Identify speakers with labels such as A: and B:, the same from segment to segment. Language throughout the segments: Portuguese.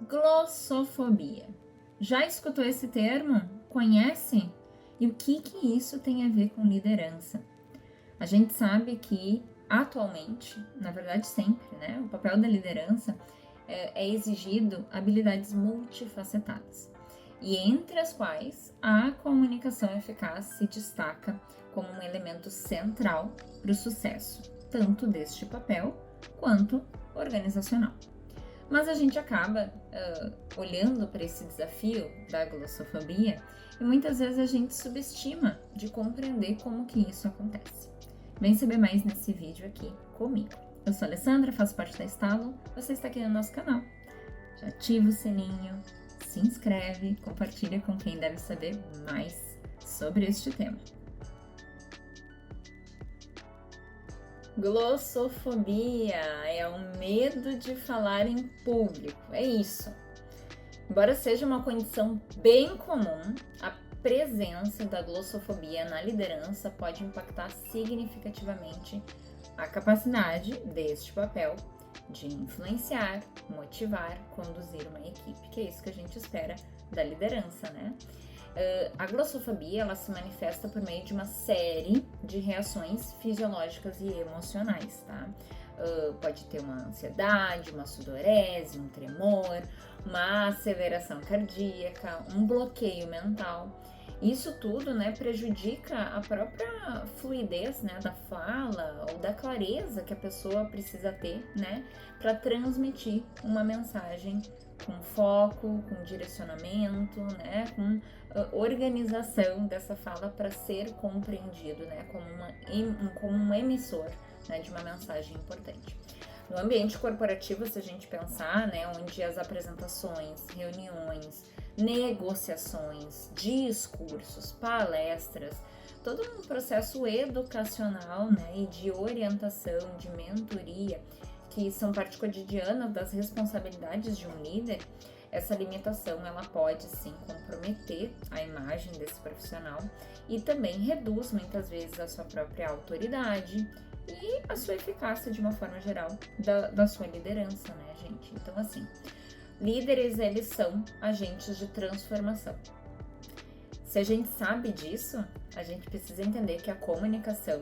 A: Glossofobia. Já escutou esse termo? Conhece? E o que isso tem a ver com liderança? A gente sabe que atualmente, na verdade sempre, né, o papel da liderança é exigido habilidades multifacetadas, e entre as quais a comunicação eficaz se destaca como um elemento central para o sucesso, tanto deste papel quanto organizacional. Mas a gente acaba olhando para esse desafio da glossofobia e muitas vezes a gente subestima de compreender como que isso acontece. Vem saber mais nesse vídeo aqui comigo. Eu sou a Alessandra, faço parte da Estalo, você está aqui no nosso canal. Já ativa o sininho, se inscreve, compartilha com quem deve saber mais sobre este tema. Glossofobia é o medo de falar em público, é isso. Embora seja uma condição bem comum, a presença da glossofobia na liderança pode impactar significativamente a capacidade deste papel de influenciar, motivar, conduzir uma equipe, que é isso que a gente espera da liderança, né? A glossofobia, ela se manifesta por meio de uma série de reações fisiológicas e emocionais, tá? Pode ter uma ansiedade, uma sudorese, um tremor, uma aceleração cardíaca, um bloqueio mental. Isso tudo, né, prejudica a própria fluidez, né, da fala ou da clareza que a pessoa precisa ter, né, para transmitir uma mensagem com foco, com direcionamento, né, com organização dessa fala para ser compreendido, né, como um emissor, né, de uma mensagem importante. No ambiente corporativo, se a gente pensar, né, onde as apresentações, reuniões, negociações, discursos, palestras, todo um processo educacional, né, e de orientação, de mentoria, que são parte cotidiana das responsabilidades de um líder, essa limitação ela pode sim comprometer a imagem desse profissional e também reduz muitas vezes a sua própria autoridade e a sua eficácia de uma forma geral da sua liderança, né, gente? Então, assim, líderes, eles são agentes de transformação. Se a gente sabe disso, a gente precisa entender que a comunicação,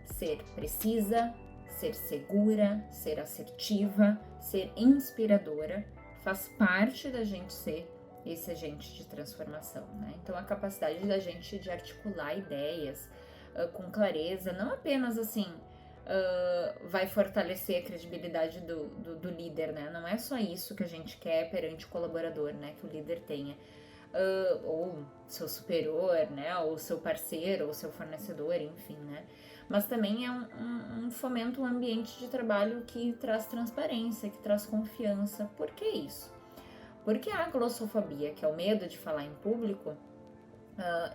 A: ser precisa, ser segura, ser assertiva, ser inspiradora, faz parte da gente ser esse agente de transformação, né? Então, a capacidade da gente de articular ideias com clareza, não apenas assim, vai fortalecer a credibilidade do líder, né? Não é só isso que a gente quer perante o colaborador, né? Que o líder tenha. Ou seu superior, né? Ou seu parceiro, ou seu fornecedor, enfim, né? Mas também é um fomento, um ambiente de trabalho que traz transparência, que traz confiança. Por que isso? Porque a glossofobia, que é o medo de falar em público,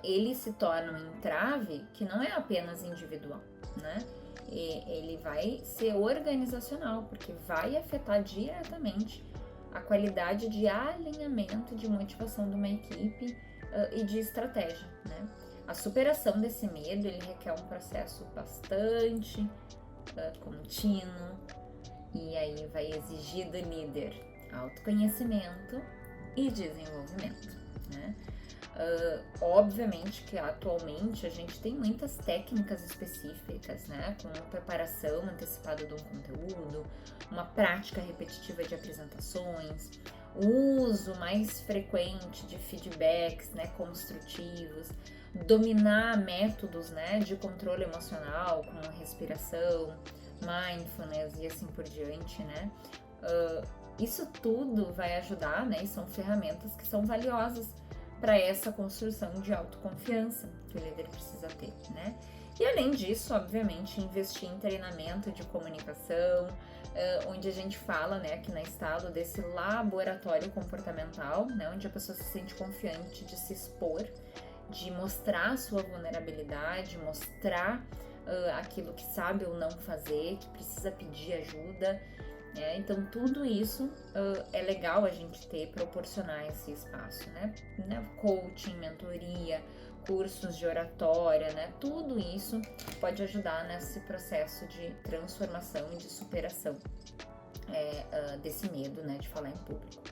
A: ele se torna um entrave que não é apenas individual, né? Ele vai ser organizacional, porque vai afetar diretamente a qualidade de alinhamento, de motivação de uma equipe e de estratégia, né? A superação desse medo, ele requer um processo bastante contínuo, e aí vai exigir do líder autoconhecimento e desenvolvimento, né? Obviamente que atualmente a gente tem muitas técnicas específicas, né, com preparação antecipada de um conteúdo, uma prática repetitiva de apresentações, o uso mais frequente de feedbacks, né, construtivos, dominar métodos, né, de controle emocional, como respiração, mindfulness e assim por diante, né. Isso tudo vai ajudar, né, e são ferramentas que são valiosas para essa construção de autoconfiança que o líder precisa ter, né? E além disso, obviamente, investir em treinamento de comunicação, onde a gente fala, né, aqui na Estalo, desse laboratório comportamental, né, onde a pessoa se sente confiante de se expor, de mostrar a sua vulnerabilidade, mostrar aquilo que sabe ou não fazer, que precisa pedir ajuda. Então, tudo isso é legal a gente proporcionar esse espaço, né? Coaching, mentoria, cursos de oratória, né? Tudo isso pode ajudar nesse processo de transformação e de superação desse medo, né, de falar em público.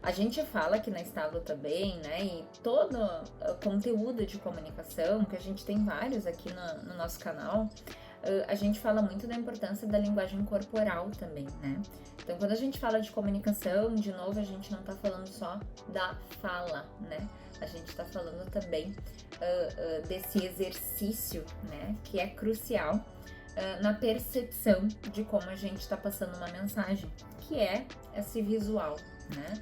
A: A gente fala aqui na Estalo também, né, e todo o conteúdo de comunicação, que a gente tem vários aqui no nosso canal, a gente fala muito da importância da linguagem corporal também, né? Então, quando a gente fala de comunicação, de novo, a gente não tá falando só da fala, né? A gente tá falando também desse exercício, né, que é crucial na percepção de como a gente tá passando uma mensagem, que é esse visual, né?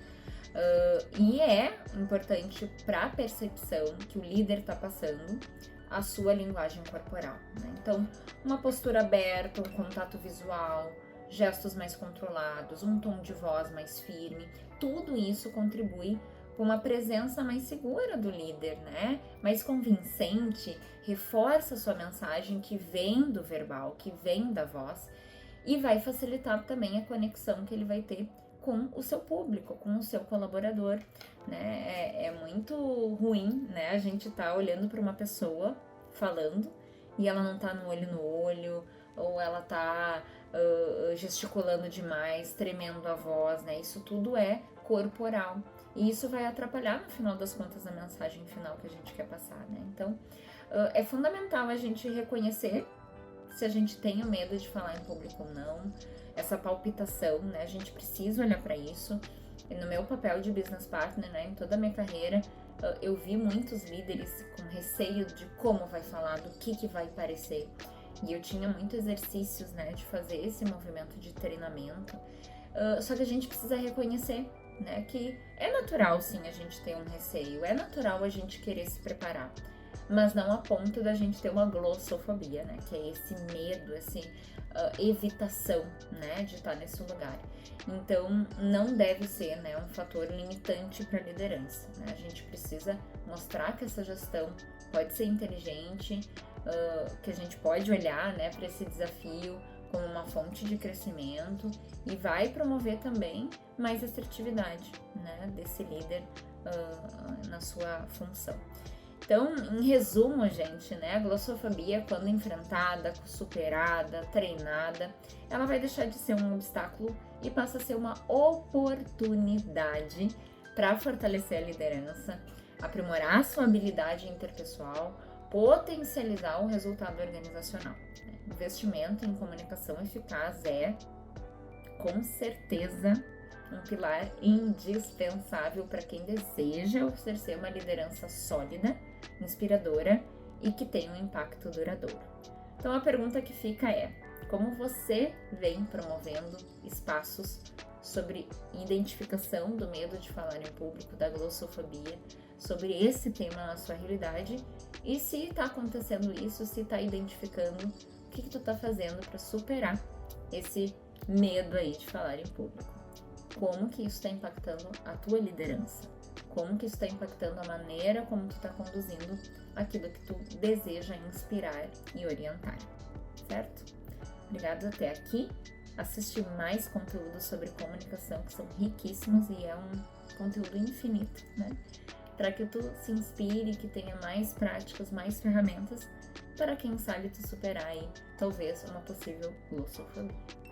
A: E é importante para a percepção que o líder tá passando a sua linguagem corporal, né? Então, uma postura aberta, um contato visual, gestos mais controlados, um tom de voz mais firme, tudo isso contribui com uma presença mais segura do líder, né? Mais convincente, reforça a sua mensagem que vem do verbal, que vem da voz, e vai facilitar também a conexão que ele vai ter com o seu público, com o seu colaborador, né? É muito ruim, né? A gente tá olhando para uma pessoa falando e ela não tá no olho, ou ela tá gesticulando demais, tremendo a voz, né? Isso tudo é corporal. E isso vai atrapalhar, no final das contas, a mensagem final que a gente quer passar, né? Então, é fundamental a gente reconhecer se a gente tem o medo de falar em público ou não, essa palpitação, né? A gente precisa olhar para isso. E no meu papel de business partner, né, em toda a minha carreira, eu vi muitos líderes com receio de como vai falar, do que vai parecer. E eu tinha muitos exercícios, né, de fazer esse movimento de treinamento. Só que a gente precisa reconhecer, né, que é natural, sim, a gente ter um receio, é natural a gente querer se preparar, mas não a ponto da gente ter uma glossofobia, né, que é esse medo, essa evitação, né, de estar nesse lugar. Então, não deve ser, né, um fator limitante para a liderança, né? A gente precisa mostrar que essa gestão pode ser inteligente, que a gente pode olhar, né, para esse desafio como uma fonte de crescimento e vai promover também mais assertividade, né, desse líder na sua função. Então, em resumo, gente, né, a glossofobia, quando enfrentada, superada, treinada, ela vai deixar de ser um obstáculo e passa a ser uma oportunidade para fortalecer a liderança, aprimorar a sua habilidade interpessoal, potencializar o resultado organizacional. Investimento em comunicação eficaz é, com certeza, um pilar indispensável para quem deseja exercer uma liderança sólida, inspiradora e que tenha um impacto duradouro. Então a pergunta que fica é: como você vem promovendo espaços sobre identificação do medo de falar em público, da glossofobia, sobre esse tema na sua realidade? E se está acontecendo isso, se está identificando, o que tu está fazendo para superar esse medo aí de falar em público? Como que isso está impactando a tua liderança? Como que isso está impactando a maneira como tu está conduzindo aquilo que tu deseja inspirar e orientar, certo? Obrigada até aqui. Assiste mais conteúdos sobre comunicação que são riquíssimos e é um conteúdo infinito, né? Para que tu se inspire, que tenha mais práticas, mais ferramentas para quem sabe tu superar aí talvez uma possível glossofobia.